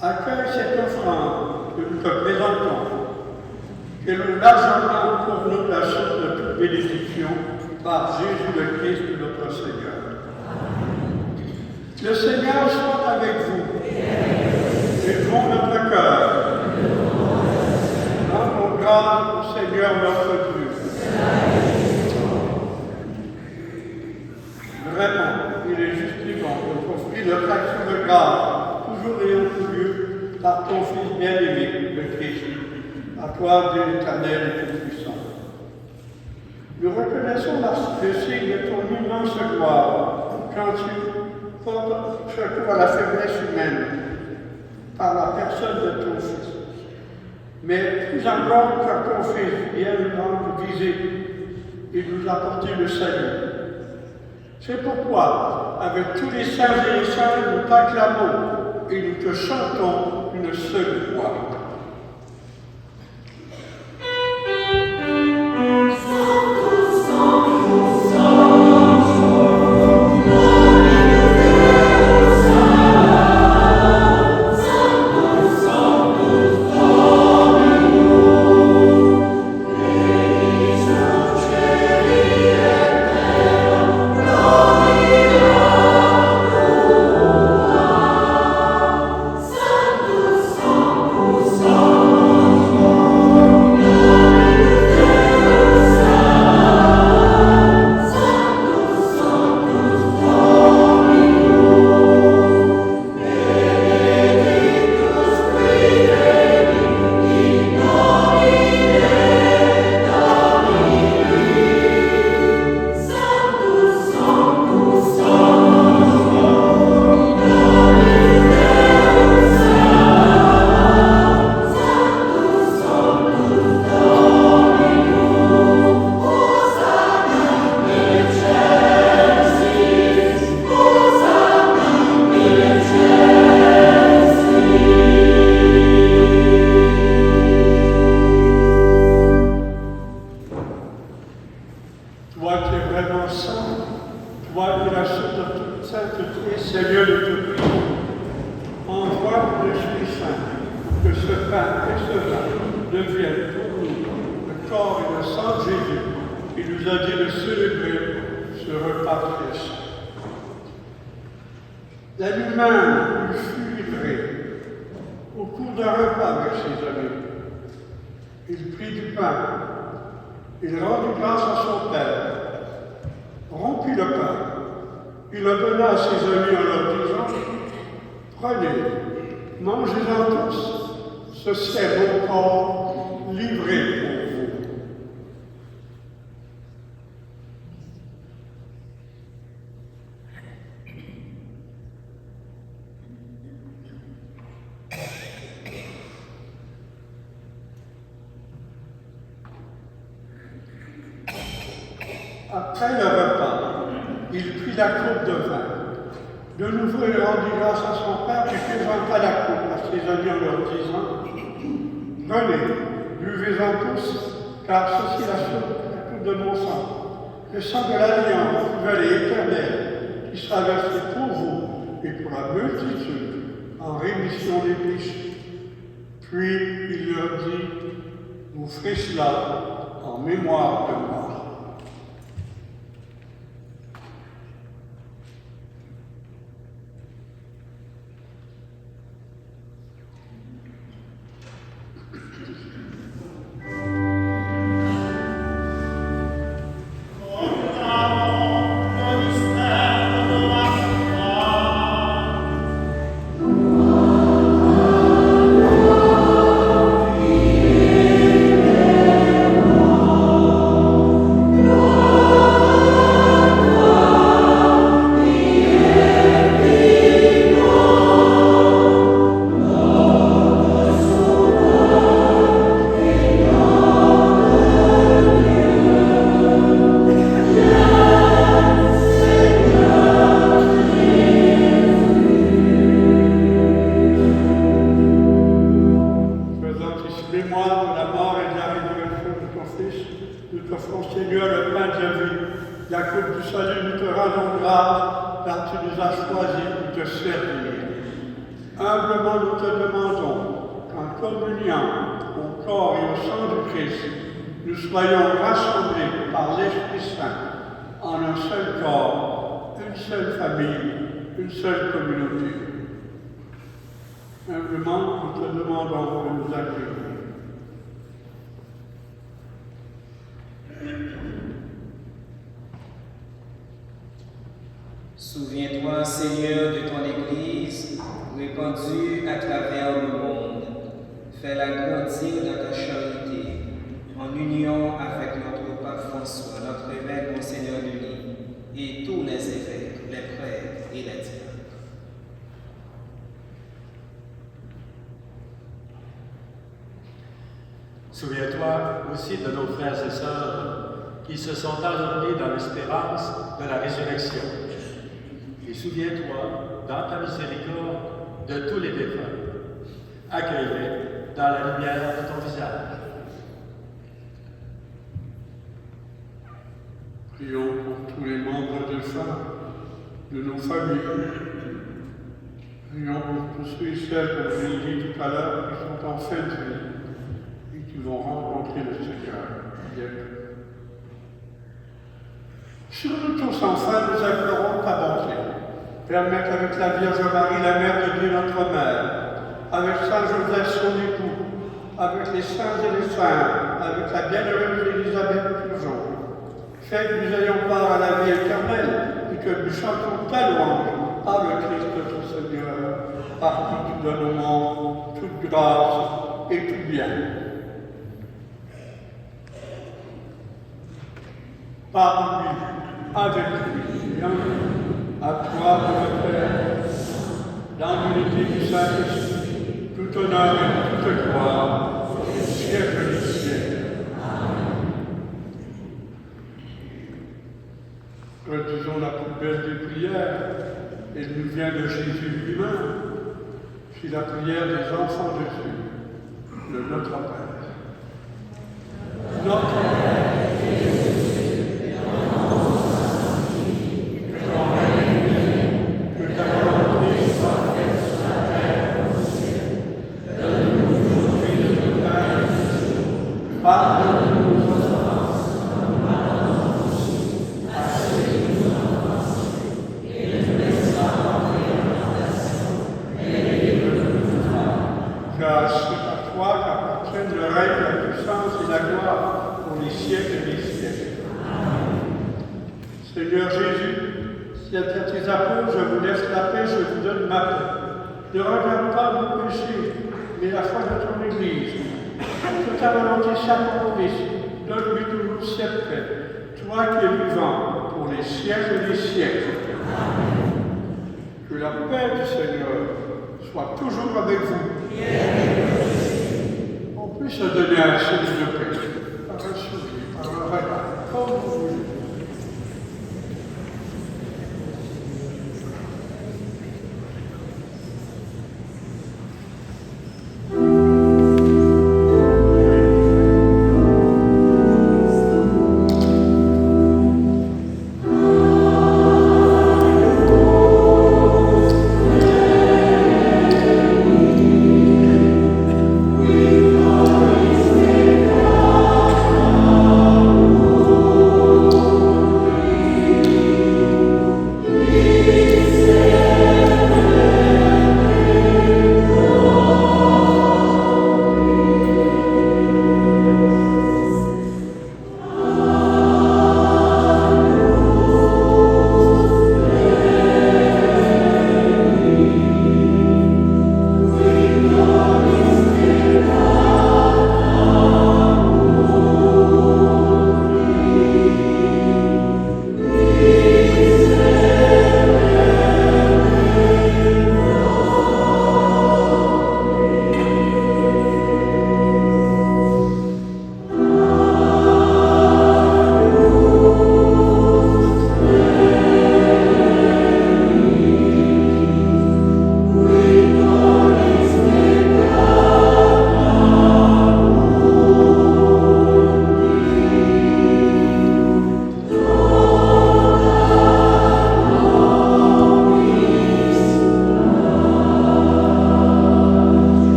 Accueille cette offrande que nous te présentons. Qu'elle ouvre largement pour nous la source de toute bénédiction par Jésus le Christ, notre Seigneur. Le Seigneur soit avec vous. Élevons notre cœur. Rendons grâce aussi notre action de grâce, toujours ayant eu lieu par ton Fils bien-aimé, le Christ, à toi, Dieu éternel et tout-puissant. Nous reconnaissons le signe de ton immense gloire quand tu portes secours à la faiblesse humaine par la personne de ton Fils. Mais plus encore car ton Fils vient nous rendre visite et nous apporter le salut. C'est pourquoi, avec tous les saints et les saintes, nous t'acclamons et nous te chantons une seule fois. Toi qui es vraiment saint, toi qui es la source de toute sainteté, Seigneur de tout Christ, envoie l'Esprit Saint pour que ce pain et ce vin deviennent pour nous le corps et le sang de Jésus qui nous a dit de célébrer ce repas très saint. L'agneau humain lui fut livré au cours d'un repas avec ses amis. Il prit du pain. Il rendit grâce à son Père, rompit le pain, il le donna à ses amis en leur disant « Prenez, mangez-en tous, ceci est mon corps livré pour vous. » Après le repas, il prit la coupe de vin. De nouveau, il rendit grâce à son Père qui présenta la coupe à ses amis en leur disant « Prenez, buvez-en tous, car ceci est la coupe de mon sang, le sang de l'alliance nouvelle et éternelle, qui sera versé pour vous et pour la multitude en rémission des péchés. » Puis il leur dit « Vous ferez cela en mémoire de moi. » Humblement, nous te demandons qu'en communion au corps et au sang du Christ, nous soyons rassemblés par l'Esprit Saint en un seul corps, une seule famille, une seule communauté. Humblement, nous te demandons de nous accueillir. Souviens-toi, Seigneur, de ton Église répandu à travers le monde. Fais-la grandir dans ta charité, en union avec notre pape François, notre évêque Monseigneur Denis, et tous les évêques, les prêtres et les diacres. Souviens-toi aussi de nos frères et sœurs qui se sont endormis dans l'espérance de la résurrection. Et souviens-toi, dans ta miséricorde, de tous les défunts. Accueille-les dans la lumière de ton visage. Prions pour tous les membres de nos familles. Prions pour tous ceux et celles, comme je l'ai dit tout à l'heure, qui sont en fin de vie et qui vont rencontrer le Seigneur bientôt. Sur nous tous, enfin, nous implorons ta bonté. Permets qu'avec la Vierge Marie, la Mère de Dieu, notre Mère, avec Saint Joseph, son époux, avec les saints et les saintes, avec la bienheureuse Élisabeth toujours, fais que nous ayons part à la vie éternelle et que nous chantons ta louange par le Christ notre Seigneur, par qui tu donnes au monde toute grâce et tout bien. Par lui, avec lui, et en lui, à toi, mon Père, dans l'unité du Saint-Esprit, tout honneur et toute gloire, siècle des siècles. Redisons la plus belle des prières, elle nous vient de Jésus lui-même. C'est la prière des enfants de Dieu, de notre Père. Notre Père, Seigneur Jésus, si à tes apôtres je vous laisse la paix, je vous donne ma paix. Ne regarde pas nos péchés, mais la foi de ton Église. Que ta volonté s'accomplisse, donne-lui toujours cette paix, toi qui es vivant pour les siècles des siècles. Que la paix du Seigneur soit toujours avec vous. On peut se donner un signe de paix, par un sourire, par un regard, comme vous voulez.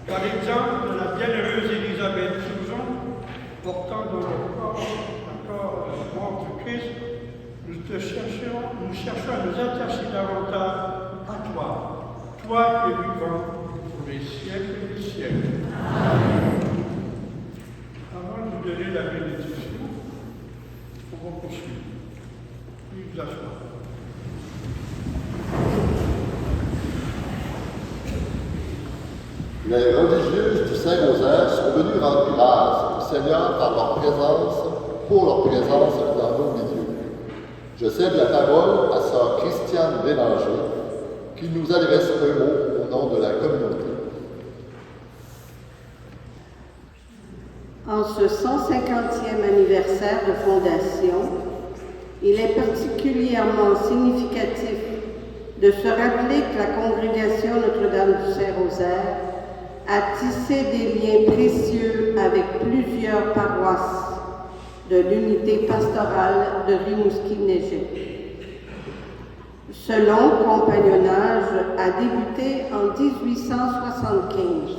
Par exemple, de la bienheureuse Élisabeth Soujon, portant dans le corps la mort du Christ, nous cherchons à nous attacher davantage à toi, toi qui es vivant pour les siècles des siècles. Avant de nous donner la bénédiction, on va poursuivre. Vive la foi. Les religieuses du Saint-Rosaire sont venues rendre grâce au Seigneur par leur présence, pour leur présence dans nos milieux. Je cède la parole à sœur Christiane Bélanger, qui nous adresse un mot au nom de la communauté. En ce 150e anniversaire de fondation, il est particulièrement significatif de se rappeler que la congrégation Notre-Dame du Saint-Rosaire a tissé des liens précieux avec plusieurs paroisses de l'unité pastorale de Rimouski-Neigé. Ce long compagnonnage a débuté en 1875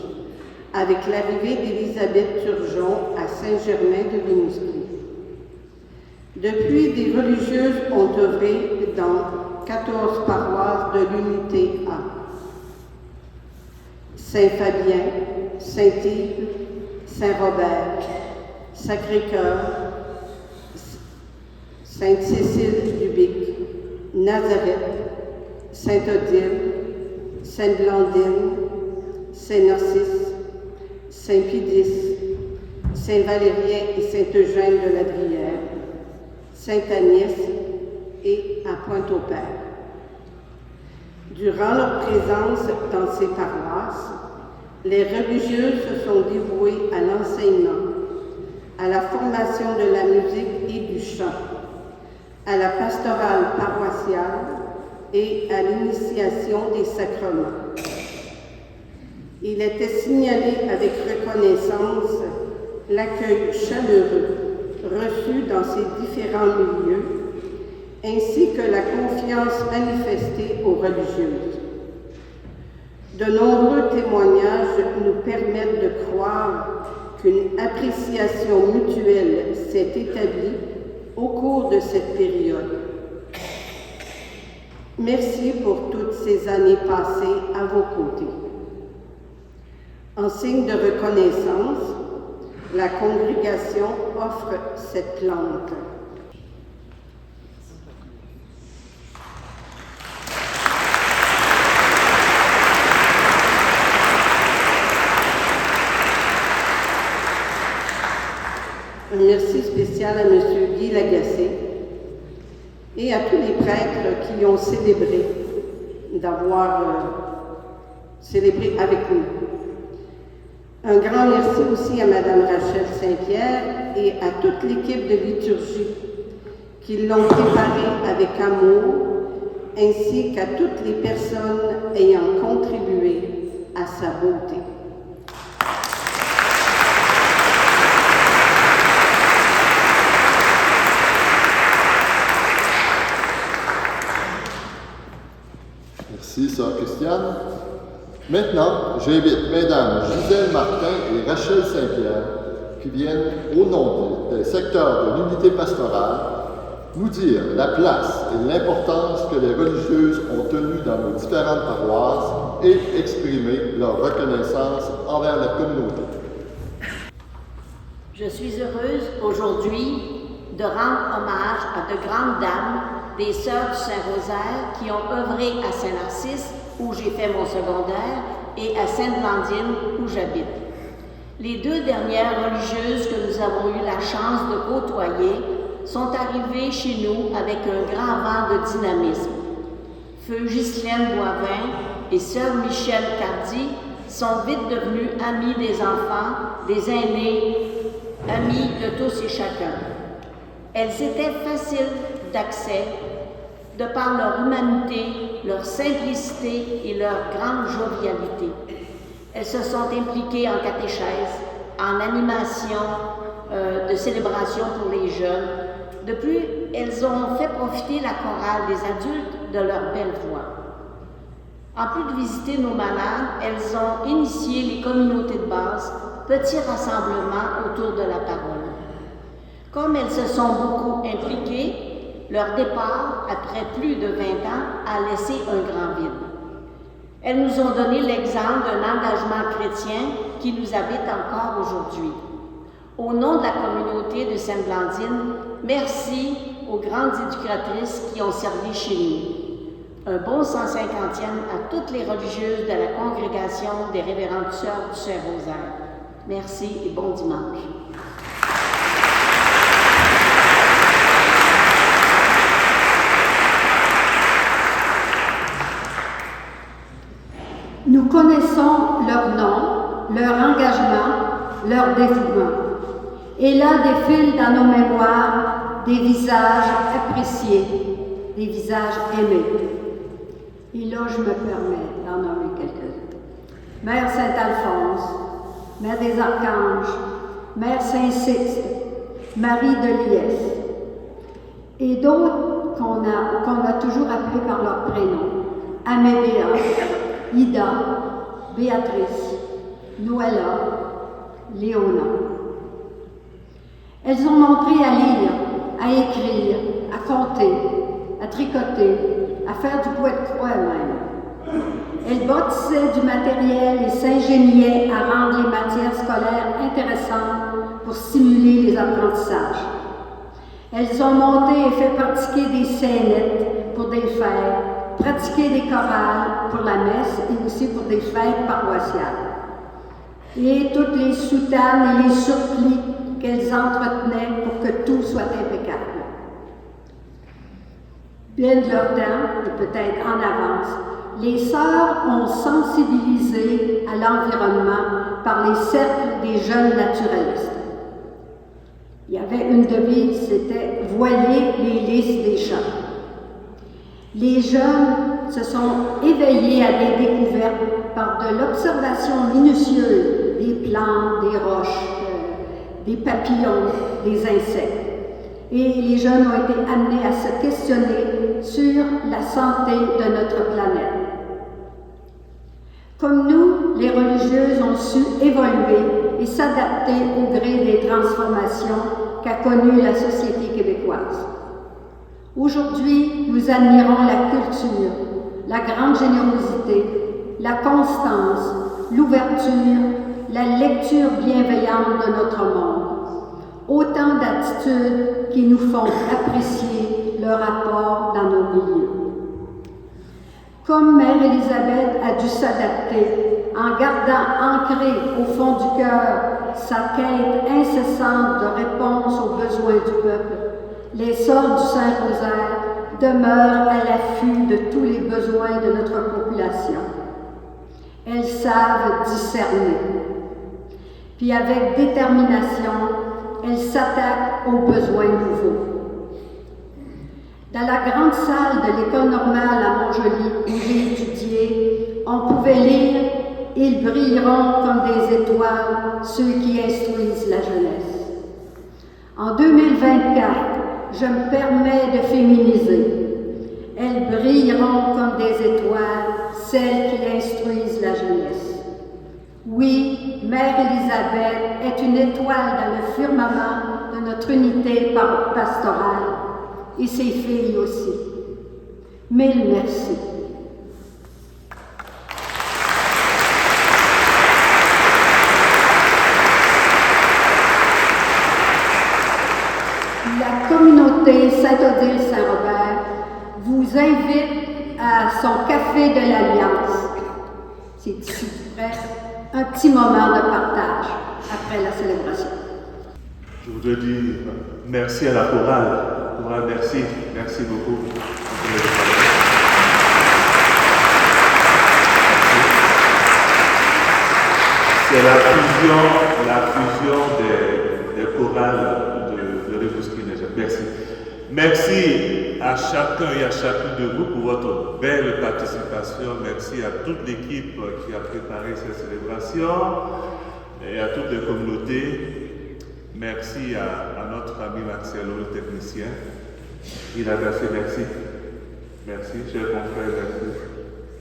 avec l'arrivée d'Élisabeth Turgeon à Saint-Germain-de-Rimouski. Depuis, des religieuses ont œuvré dans 14 paroisses de l'unité A. Saint-Fabien, Saint-Yves, Saint-Robert, Sacré-Cœur, Sainte-Cécile-du-Bic, Nazareth, Sainte-Odile, Sainte-Blandine, Saint-Narcisse, Saint-Pédis, Saint-Valérien et Sainte-Eugène de la Drière, Sainte-Agnès et à Pointe-au-Père. Durant leur présence dans ces paroisses, les religieuses se sont dévouées à l'enseignement, à la formation de la musique et du chant, à la pastorale paroissiale et à l'initiation des sacrements. Il était signalé avec reconnaissance l'accueil chaleureux reçu dans ces différents milieux, ainsi que la confiance manifestée aux religieuses. De nombreux témoignages nous permettent de croire qu'une appréciation mutuelle s'est établie au cours de cette période. Merci pour toutes ces années passées à vos côtés. En signe de reconnaissance, la congrégation offre cette plante. Un merci spécial à M. Guy Lagacé et à tous les prêtres qui ont célébré, d'avoir célébré avec nous. Un grand merci aussi à Mme Rachel Saint-Pierre et à toute l'équipe de liturgie qui l'ont préparé avec amour, ainsi qu'à toutes les personnes ayant contribué à sa beauté. Merci, sœur Christiane. Maintenant, j'invite Mesdames Gisèle Martin et Rachel Saint-Pierre qui viennent, au nom des secteurs de l'unité pastorale, nous dire la place et l'importance que les religieuses ont tenue dans nos différentes paroisses et exprimer leur reconnaissance envers la communauté. Je suis heureuse aujourd'hui de rendre hommage à de grandes dames des Sœurs du Saint-Rosaire qui ont œuvré à Saint-Narcisse, où j'ai fait mon secondaire, et à Sainte-Blandine, où j'habite. Les deux dernières religieuses que nous avons eu la chance de côtoyer sont arrivées chez nous avec un grand vent de dynamisme. Feu Ghislaine Boivin et Sœur Michel Cardy sont vite devenues amies des enfants, des aînés, amies de tous et chacun. Elles étaient faciles d'accès, de par leur humanité, leur simplicité et leur grande jovialité. Elles se sont impliquées en catéchèse, en animation de célébration pour les jeunes. De plus, elles ont fait profiter la chorale des adultes de leur belle voix. En plus de visiter nos malades, elles ont initié les communautés de base, petits rassemblements autour de la parole. Comme elles se sont beaucoup impliquées, leur départ, après plus de 20 ans, a laissé un grand vide. Elles nous ont donné l'exemple d'un engagement chrétien qui nous habite encore aujourd'hui. Au nom de la communauté de Sainte-Blandine, merci aux grandes éducatrices qui ont servi chez nous. Un bon 150e à toutes les religieuses de la congrégation des Révérentes Sœurs du Saint-Rosaire. Merci et bon dimanche. Nous connaissons leur nom, leur engagement, leur dévouement. Et là défilent dans nos mémoires des visages appréciés, des visages aimés. Et là, je me permets d'en nommer quelques-uns. Mère Saint-Alphonse, Mère des Archanges, Mère Saint-Sixte, Marie de Liesse, et d'autres qu'on a toujours appelés par leur prénom. Amédéa, Ida, Béatrice, Noëlla, Léona. Elles ont montré à lire, à écrire, à compter, à tricoter, à faire du bois de croix même. Elles bâtissaient du matériel et s'ingéniaient à rendre les matières scolaires intéressantes pour stimuler les apprentissages. Elles ont monté et fait pratiquer des scénettes pour des fêtes, pratiquer des chorales pour la messe et aussi pour des fêtes paroissiales. Et toutes les soutanes et les surplis qu'elles entretenaient pour que tout soit impeccable. Bien de leur temps, et peut-être en avance, les sœurs ont sensibilisé à l'environnement par les cercles des jeunes naturalistes. Il y avait une devise, c'était « Voyez les lys des champs ». Les jeunes se sont éveillés à des découvertes par de l'observation minutieuse des plantes, des roches, des papillons, des insectes. Et les jeunes ont été amenés à se questionner sur la santé de notre planète. Comme nous, les religieuses ont su évoluer et s'adapter au gré des transformations qu'a connues la société québécoise. Aujourd'hui, nous admirons la culture, la grande générosité, la constance, l'ouverture, la lecture bienveillante de notre monde. Autant d'attitudes qui nous font apprécier leur apport dans nos milieux. Comme Mère Élisabeth a dû s'adapter en gardant ancré au fond du cœur sa quête incessante de réponse aux besoins du peuple, les sœurs du Saint-Rosaire demeurent à l'affût de tous les besoins de notre population. Elles savent discerner. Puis avec détermination, elles s'attaquent aux besoins nouveaux. Dans la grande salle de l'École normale à Montjoly, où j'ai étudié, on pouvait lire « Ils brilleront comme des étoiles, ceux qui instruisent la jeunesse ». En 2024, je me permets de féminiser. Elles brilleront comme des étoiles, celles qui instruisent la jeunesse. Oui, Mère Élisabeth est une étoile dans le firmament de notre unité pastorale, et ses filles aussi. Mille merci. La communauté Saint-Odile-Saint-Robert vous invite à son café de l'Alliance. C'est ici près, un petit moment de partage après la célébration. Je voudrais dire merci à la chorale. Merci, merci beaucoup. C'est la fusion des chorales de Rebuskin. Merci. Merci à chacun et à chacune de vous pour votre belle participation. Merci à toute l'équipe qui a préparé cette célébration et à toutes les communautés. Merci à notre ami Marcelo, le technicien. Il a versé merci. Merci, chers confrères, merci.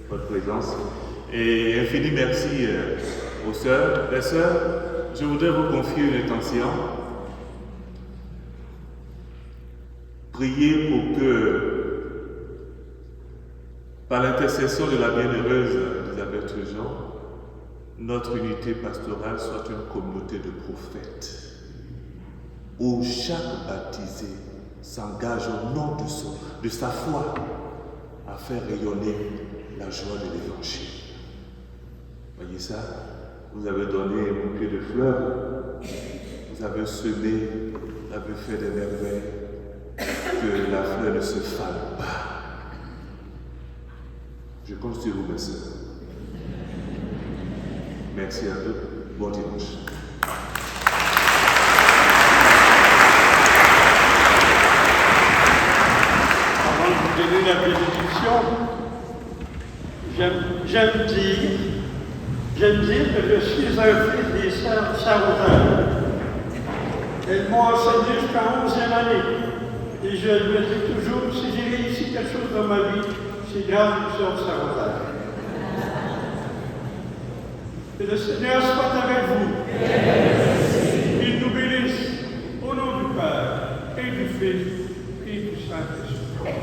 votre présence. Et infini merci aux sœurs. Les sœurs, je voudrais vous confier une intention. Priez pour que, par l'intercession de la bienheureuse Elisabeth Jean, notre unité pastorale soit une communauté de prophètes, où chaque baptisé s'engage au nom de sa foi à faire rayonner la joie de l'Évangile. Voyez ça? Vous avez donné un bouquet de fleurs, vous avez semé, vous avez fait des merveilles, que la fleur ne se fane pas. Je compte sur vous, mes sœurs. Merci à tous. Bon dimanche. Avant de vous donner la bénédiction, j'aime dire que je suis un fils des sœurs Saint-Rosaire. Elles m'ont enseigné jusqu'à 11e année. Et je me dis toujours, si j'ai réussi quelque chose dans ma vie, c'est grâce aux sœurs Saint-Rosaire. Que le Seigneur soit avec vous. Qu'il nous bénisse au nom du Père et du Fils et du Saint-Esprit.